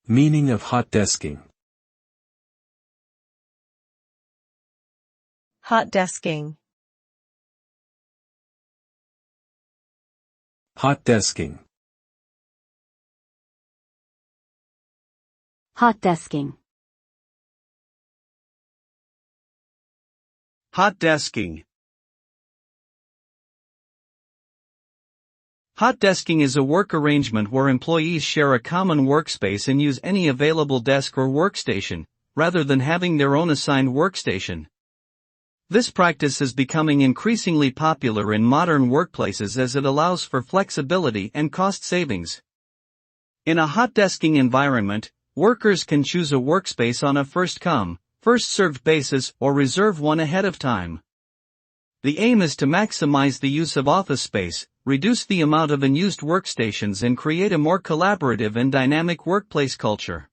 Meaning of hot desking. Hot desking. Hot desking. Hot desking. Hot desking. Hot desking is a work arrangement where employees share a common workspace and use any available desk or workstation, rather than having their own assigned workstation. This practice is becoming increasingly popular in modern workplaces as it allows for flexibility and cost savings. In a hot desking environment, workers can choose a workspace on a first-come, first-served basis or reserve one ahead of time. The aim is to maximize the use of office space, reduce the amount of unused workstations and create a more collaborative and dynamic workplace culture.